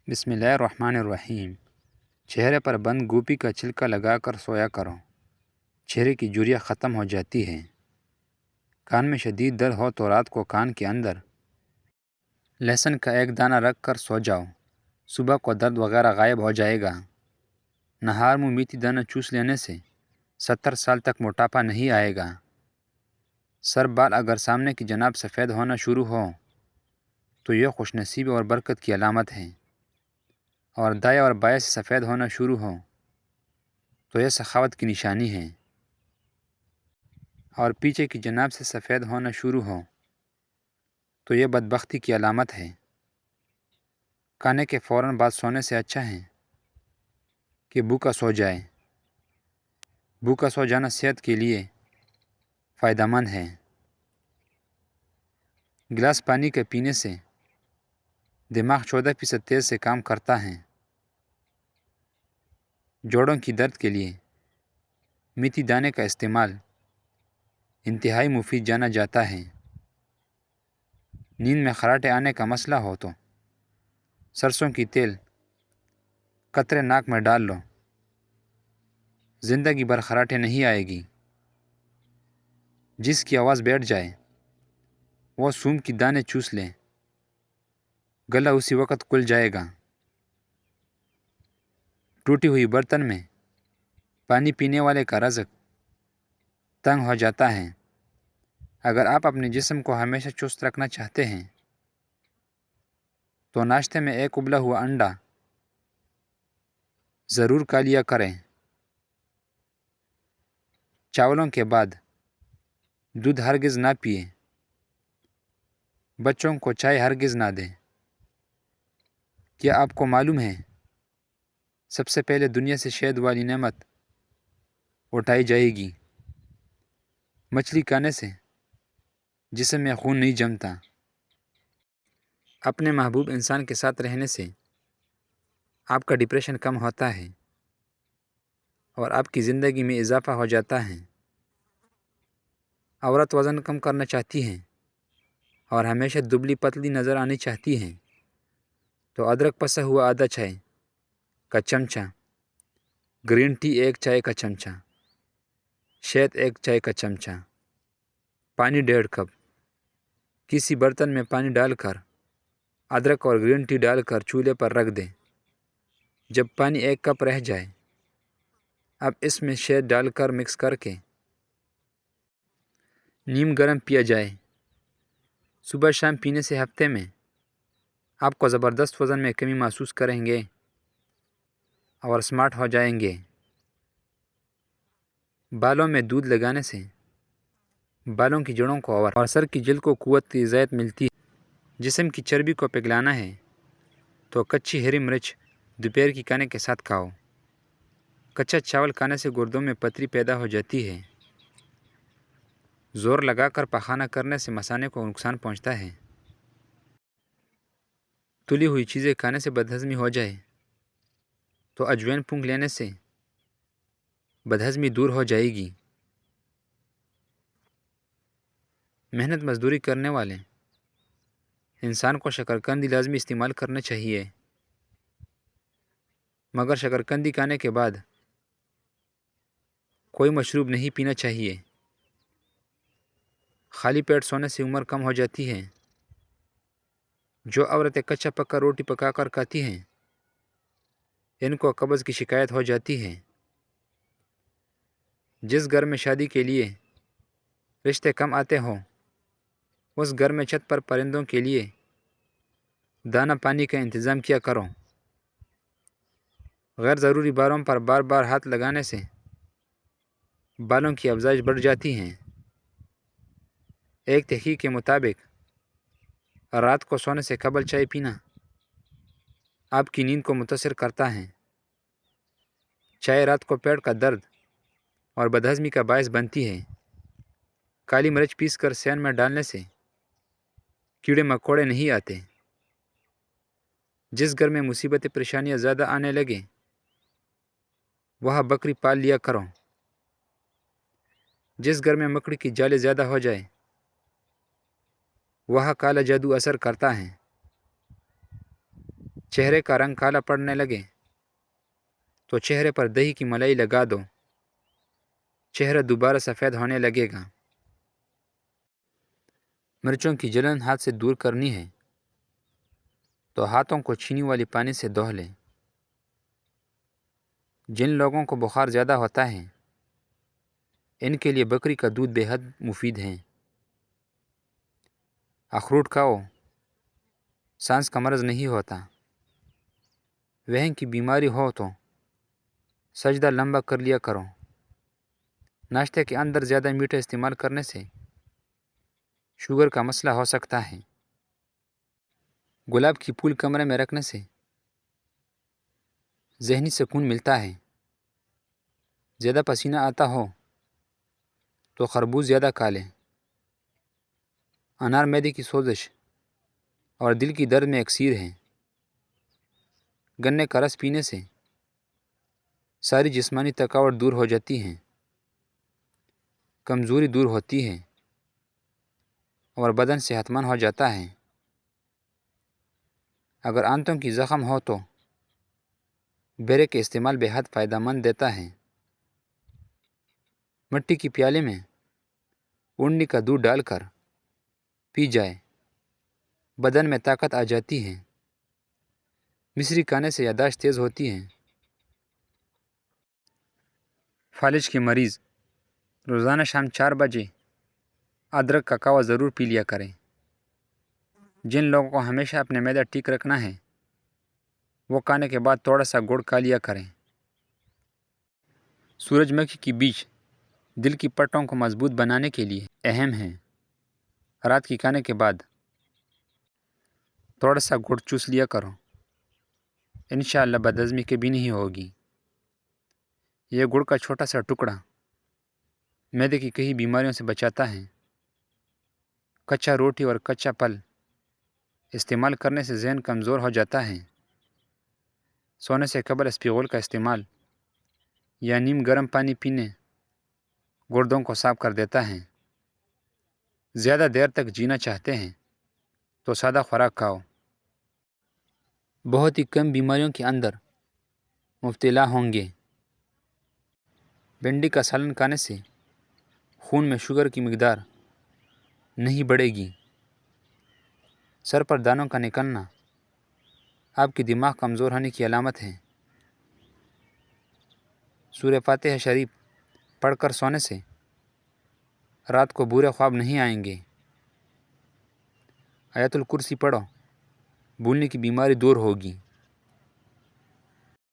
بسم اللہ الرحمن الرحیم۔ چہرے پر بند گوبھی کا چھلکا لگا کر سویا کرو، چہرے کی جھریاں ختم ہو جاتی ہیں۔ کان میں شدید درد ہو تو رات کو کان کے اندر لہسن کا ایک دانہ رکھ کر سو جاؤ، صبح کو درد وغیرہ غائب ہو جائے گا۔ نہار منہ میتھی دانہ چوس لینے سے 70 سال تک موٹاپا نہیں آئے گا۔ سر بال اگر سامنے کی جناب سفید ہونا شروع ہو تو یہ خوش نصیبی اور برکت کی علامت ہے، اور دائیں اور بائیں سے سفید ہونا شروع ہو تو یہ سخاوت کی نشانی ہے، اور پیچھے کی جناب سے سفید ہونا شروع ہو تو یہ بدبختی کی علامت ہے۔ کھانے کے فوراً بعد سونے سے اچھا ہے کہ بھوکا سو جائے۔ بھوکا سو جانا صحت کے لیے فائدہ مند ہے۔ گلاس پانی کے پینے سے دماغ 14% تیز سے کام کرتا ہے۔ جوڑوں کی درد کے لیے میتھی دانے کا استعمال انتہائی مفید جانا جاتا ہے۔ نیند میں خراٹے آنے کا مسئلہ ہو تو سرسوں کی تیل قطرے ناک میں ڈال لو، زندگی بھر خراٹے نہیں آئے گی۔ جس کی آواز بیٹھ جائے وہ سونف کی دانے چوس لے، گلا اسی وقت کھل جائے گا۔ ٹوٹی ہوئی برتن میں پانی پینے والے کا رزق تنگ ہو جاتا ہے۔ اگر آپ اپنے جسم کو ہمیشہ چست رکھنا چاہتے ہیں تو ناشتے میں ایک ابلا ہوا انڈا ضرور کھا لیا کریں۔ چاولوں کے بعد دودھ ہرگز نہ پیئے۔ بچوں کو چائے ہرگز نہ دیں۔ کیا آپ کو معلوم ہے سب سے پہلے دنیا سے شہد والی نعمت اٹھائی جائے گی؟ مچھلی کھانے سے جسم میں خون نہیں جمتا۔ اپنے محبوب انسان کے ساتھ رہنے سے آپ کا ڈپریشن کم ہوتا ہے اور آپ کی زندگی میں اضافہ ہو جاتا ہے۔ عورت وزن کم کرنا چاہتی ہیں اور ہمیشہ دبلی پتلی نظر آنی چاہتی ہیں تو ادرک پسا ہوا آدھا چائے کا چمچہ، گرین ٹی 1 چائے کا چمچہ، شہد 1 چائے کا چمچہ، پانی 1.5 کپ، کسی برتن میں پانی ڈال کر ادرک اور گرین ٹی ڈال کر چولہے پر رکھ دیں۔ جب پانی 1 کپ رہ جائے اب اس میں شہد ڈال کر مکس کر کے نیم گرم پیا جائے۔ صبح شام پینے سے ہفتے میں آپ کو زبردست وزن میں کمی محسوس کریں گے اور سمارٹ ہو جائیں گے۔ بالوں میں دودھ لگانے سے بالوں کی جڑوں کو اور سر کی جلد کو قوت کی غذائیت ملتی ہے۔ جسم کی چربی کو پگھلانا ہے تو کچی ہری مرچ دوپہر کی کھانے کے ساتھ کھاؤ۔ کچا چاول کھانے سے گردوں میں پتھری پیدا ہو جاتی ہے۔ زور لگا کر پخانہ کرنے سے مثانے کو نقصان پہنچتا ہے۔ تلی ہوئی چیزیں کھانے سے بدہضمی ہو جائے تو اجوائن پھونک لینے سے بدہضمی دور ہو جائے گی۔ محنت مزدوری کرنے والے انسان کو شکرکندی لازمی استعمال کرنا چاہیے، مگر شکرکندی کھانے کے بعد کوئی مشروب نہیں پینا چاہیے۔ خالی پیٹ سونے سے عمر کم ہو جاتی ہے۔ جو عورتیں کچا پکا روٹی پکا کر کھاتی ہیں ان کو قبض کی شکایت ہو جاتی ہے۔ جس گھر میں شادی کے لیے رشتے کم آتے ہوں اس گھر میں چھت پر پرندوں کے لیے دانہ پانی کا انتظام کیا کرو۔ غیر ضروری باروں پر بار بار ہاتھ لگانے سے بالوں کی افزائش بڑھ جاتی ہے۔ ایک تحقیق کے مطابق رات کو سونے سے قبل چائے پینا آپ کی نیند کو متاثر کرتا ہے۔ چائے رات کو پیٹ کا درد اور بدہضمی کا باعث بنتی ہے۔ کالی مرچ پیس کر سین میں ڈالنے سے کیڑے مکوڑے نہیں آتے۔ جس گھر میں مصیبتیں پریشانیاں زیادہ آنے لگیں وہاں بکری پال لیا کرو۔ جس گھر میں مکڑی کی جالیں زیادہ ہو جائے وہاں کالا جادو اثر کرتا ہے۔ چہرے کا رنگ کالا پڑنے لگے تو چہرے پر دہی کی ملائی لگا دو، چہرہ دوبارہ سفید ہونے لگے گا۔ مرچوں کی جلن ہاتھ سے دور کرنی ہے تو ہاتھوں کو چینی والی پانی سے دھو لیں۔ جن لوگوں کو بخار زیادہ ہوتا ہے ان کے لیے بکری کا دودھ بے حد مفید ہے۔ اخروٹ کھاؤ، سانس کا مرض نہیں ہوتا۔ وہم کی بیماری ہو تو سجدہ لمبا کر لیا کرو۔ ناشتے کے اندر زیادہ میٹھا استعمال کرنے سے شوگر کا مسئلہ ہو سکتا ہے۔ گلاب کی پھول کمرے میں رکھنے سے ذہنی سکون ملتا ہے۔ زیادہ پسینہ آتا ہو تو خربوز زیادہ کھا لیں۔ انار معدے کی سوزش اور دل کی درد میں اکسیر ہے۔ گنے کا رس پینے سے ساری جسمانی تھکاوٹ دور ہو جاتی ہے، کمزوری دور ہوتی ہے اور بدن صحت مند ہو جاتا ہے۔ اگر آنتوں کی زخم ہو تو بیرے کے استعمال بے حد فائدہ مند دیتا ہے۔ مٹی کی پیالے میں اونی کا دودھ ڈال کر پی جائے، بدن میں طاقت آ جاتی ہے۔ مصری کھانے سے یادداشت تیز ہوتی ہے۔ فالج کے مریض روزانہ شام 4 بجے ادرک کا قہوہ ضرور پی لیا کریں۔ جن لوگوں کو ہمیشہ اپنے معدہ ٹھیک رکھنا ہے وہ کھانے کے بعد تھوڑا سا گڑ کھا لیا کریں۔ سورج مکھی کی بیج دل کی پٹھوں کو مضبوط بنانے کے لیے اہم ہے۔ رات کی کھانے کے بعد تھوڑا سا گڑ چوس لیا کرو، انشاءاللہ بدہضمی کبھی نہیں ہوگی۔ یہ گڑ کا چھوٹا سا ٹکڑا معدے کی کئی بیماریوں سے بچاتا ہے۔ کچا روٹی اور کچا پھل استعمال کرنے سے ذہن کمزور ہو جاتا ہے۔ سونے سے قبل اسپغول کا استعمال یا نیم گرم پانی پینے گردوں کو صاف کر دیتا ہے۔ زیادہ دیر تک جینا چاہتے ہیں تو سادہ خوراک کھاؤ۔ بہت ہی کم بیماریوں کے اندر مبتلا ہوں گے۔ بھنڈی کا سالن کھانے سے خون میں شوگر کی مقدار نہیں بڑھے گی۔ سر پر دانوں کا نکلنا آپ کی دماغ کمزور ہونے کی علامت ہے۔ سورہ فاتحہ شریف پڑھ کر سونے سے رات کو برے خواب نہیں آئیں گے۔ آیت الکرسی پڑھو، بھولنے کی بیماری دور ہوگی۔